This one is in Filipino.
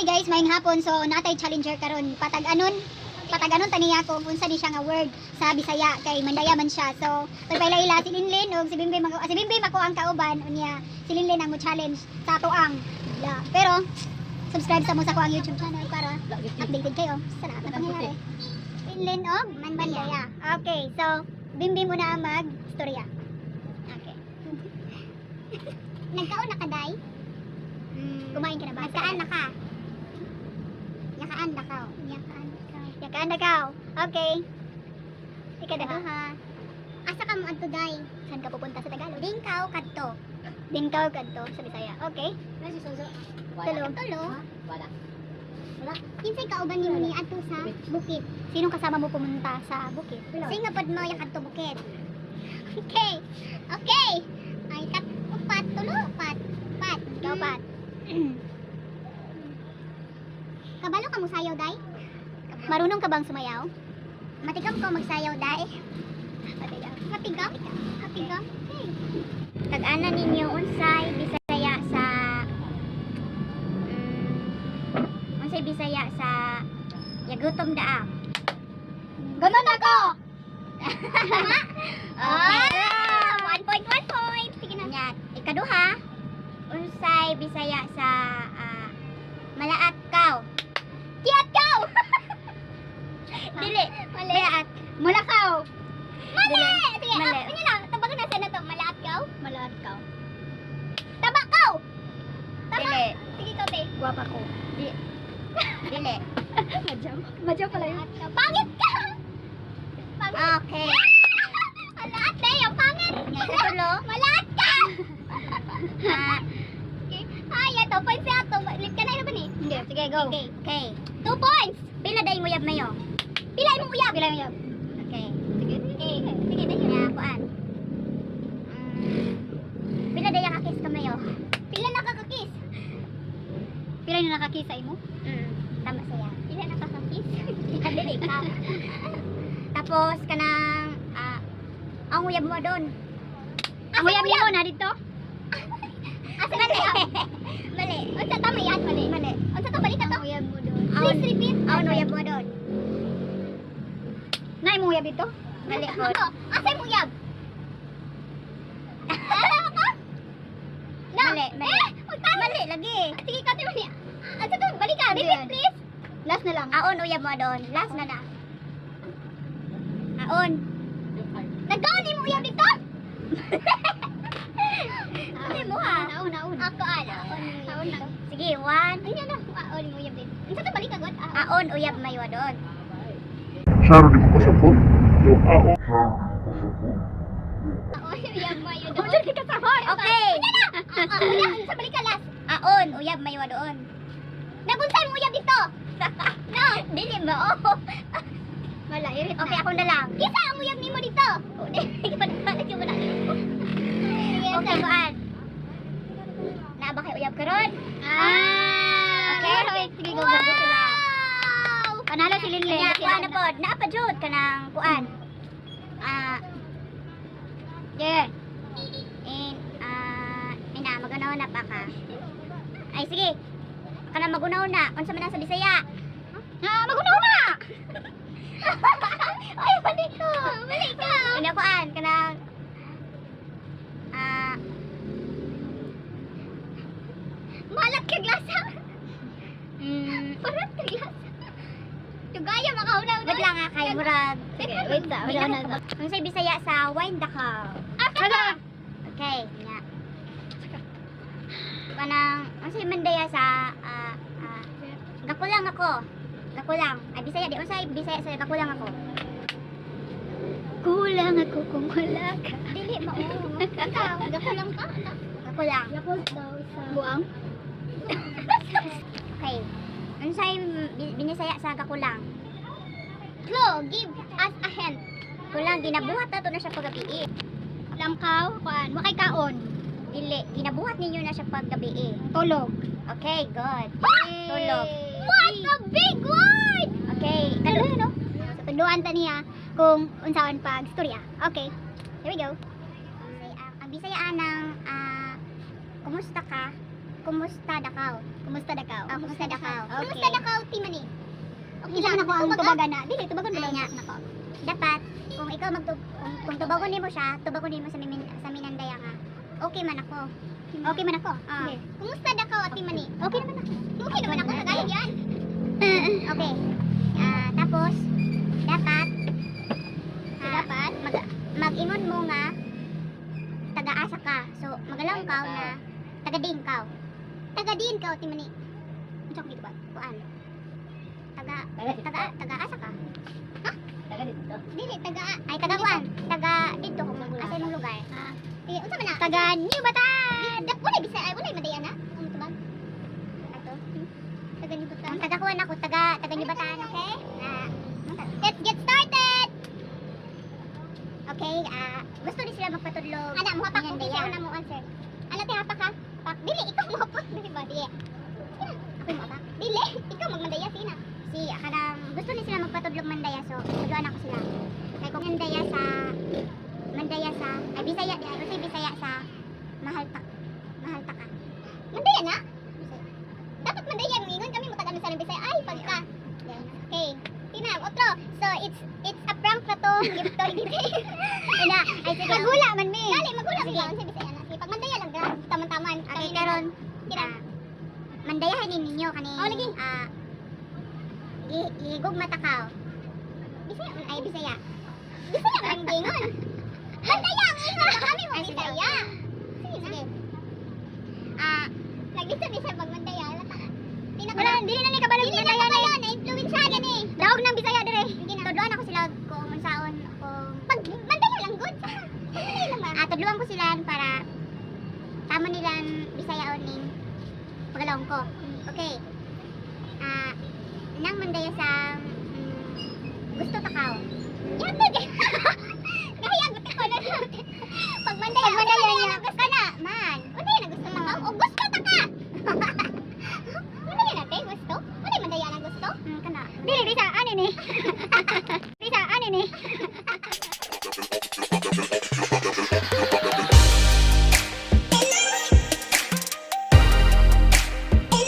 Hi guys, maayong hapon. So natay challenger karon. Patag-anon taniya kung unsa ni siya nga word sa Bisaya kay Mandaya man siya. So pagpailaila si Linlin og si Bimbim ako ang kauban unya. Si Linlin ang mo challenge sa tuang. Pero subscribe sa mo sa ko ang YouTube channel para updated kayo sa lahat ng pangyayari. Linlin og Mandaya. Okay, so Bimbim muna ang mag-storya. Okay. Nagkaon na ka, Day? Kumain ka na ba? Nagkaan na ka. Yakaan na ka. Yakaan na ka. Okay. Ika na ha. Asa ka mo adto, Day? Saan ka pupunta sa Tagalog? Dingkaw kadto. Dingkaw kadto sa Bisaya. Okay. Tulo. Wala. Kinsay kauban nimo ni adto sa bukid? Sinong kasama mo pumunta sa bukid? Sing nga pod mo ya kadto bukid. Okay. Ay kat upat tulo pat. Ikaw pat. Kabalo ka mo sayaw, Day? Marunong ka bang sumayaw? Matigam ko magsayaw, Day. Matigam? Okay. Tag-ana ninyo unsay Bisaya sa Bisaya sa Yagutom Daang. Ganon ako! Tama? Okay. 1 point. Sige na. Yan. Ikaduha, unsay Bisaya sa Malaat Kaw. Kiat Kaw! Dili. Malaat. Mulakaw. Mali! Sige, ano na? Tabagan na na to. Malaat Kaw? Malaat Kaw. Tabakaw! Tama? Dili. Sige, ikaw, te. Guwapa ko. Dili. Madyaw pala yun. Pangit ka! Okay. Malaat na yung pangit. Malaat ka! Ay, ito. Points na ito. Lit ka na yun ba ni? Hindi. Sige, go. Okay. 2 points. Pila day mo yab mayo? Pila mo uyab? Okay. Sige, day na kuan. Pila day kakakis ka mayo? Pila nakakakis? Pila na nakakis sa imo? Tama saya. Pila nakakakis? Dili ka. Tapos kanang ang uyab mo doon. Ang uyab mo na dito? Asa mali. Unsa tama yan? Mali. Unsa to balik ka to? Ang uyab mo doon. Please repeat. Ang uyab mo doon. Nay mo uyab dito? Mali ko. Asa mo uyab? Mali. Mali lagi. Sige ka ti mali. Asa to balik ka. Repeat please. Last na lang. Aon uyab mo doon. Last na. Aon. Nagkaon ni mo uyab dito? Ano mo ha? Aon. Ako aon lang. Sige, 1. Ayan na. Aon mo uyab dito. Isa to balik ka god. Aon uyab mayo doon. Saro di ko pasapot. Yung aon. Aon uyab mayo doon. Okay. Ayan sa balik ka last. Aon uyab mayo doon. Nagunsay mo uyab dito? No, dili ba? Wala, irit na. Okay, ako na lang. Kisa ang uyab nimo dito. Okay, kuan. Naa ba kay uyab karon? Okay, sige go sila. Panalo si Linlin. Kuan na pod, naa pa jud kanang kuan. Yeah. Ina magunaw na pa ka. Ay sige. Kana magunaw na. Unsa man sa Bisaya? Magunaw na. Ay, balik ka. Ano kuan kanang malat ka glasa. Parat ka glasa. Tugaya makauna. Wait lang nga kay murag. Sige, wait na. Ang say Bisaya sa wine dakaw. Okay, nya. Kanang ang say Mandaya sa gakulang ako. Gakulang. Ay Bisaya di unsay Bisaya sa gakulang ako. Kulang ako kung wala ka. Dili mao. Gakulang ka. Gakulang. Gakulang daw sa buang. Okay. Unsay binisaya sa gakulang? Klo, give us a hint. Kulang ginabuhat na to na siya paggabi. Langkaw, kuan, wakay kaon. Dili, ginabuhat ninyo na siya paggabi. Tulog. Okay, good. Tulog. What a big word! Okay, kaluhin no? So, tunduan ta niya kung unsaon pag storya. Okay, here we go. Ang Bisaya ng kumusta ka? kumusta dakaw? Kumusta dakaw? Kumusta dakaw? Okay. Kumusta dakaw timani? Okay lang nako ang tubagan na. Dili tubagon Ay, ba nga. nako. Dapat kung ikaw kung tubagon nimo siya, tubagon nimo sa Minandaya nga. Okay man ako. Okay man ako. Ah. Sige. Kumusta dakaw ati mani? Okay naman ako. Okay naman ako Tagalog yan. Okay. Tapos dapat mag-ingon mo nga taga-asa ka. So magalang ka na taga-din ka. Taga-din ka ati mani. Unsa ko dito ba? Kuan. Taga-asa ka. Dili taga-kuan. Taga dito kung asa imong lugar. Unsa man na? Taga New Bataan. Wala bisay ay wala madaya na. Ang tubag. Ato. Taga New Bataan. Ang taga-kuan ako, taga Nibataan, okay? Let's get started! Okay, gusto ni sila magpatudlog. Ana, mo hapak ko kaya na mo answer. Ano ti hapak ka? Pak, dili ikaw mo hapak, dili ba? Diye. Ako mo hapak. Dili, ikaw magmandaya sina. Si kanang gusto ni sila magpatudlog mandaya so tuduan ako sila. Kay kung mandaya sa ay Bisaya di ay usay Bisaya sa Mahalta ka. Mandaya na? Dapat mandaya mo ingon kami mutag ano sa Bisaya ay pagka. Okay. Tina, otro. So it's a prank na to. Gift to gid. Ina, ay sige. Magula man mi. Dali, magula sila sa Bisaya na. Sige, pag mandaya lang gra. Taman-taman. Okay, karon. Tira. Mandayahan ninyo kani. Oh, lagi. Igog matakaw. Bisaya man ay Bisaya. Bisaya man gingon. Mandaya ang ingon na kami mo Bisaya. Sige. Nagbisa-bisa pag mandaya. Wala, dili na ni kabalog Dili ni na Mandaya. kayo, na-influence sa gani. Daog ng Bisaya dire. Tudluan ako sila kung unsaon kung pag mandaya lang good. Mandaya lang ba? Tudluan ko sila para tama nilang Bisayaon ning pagalawon ko. Okay.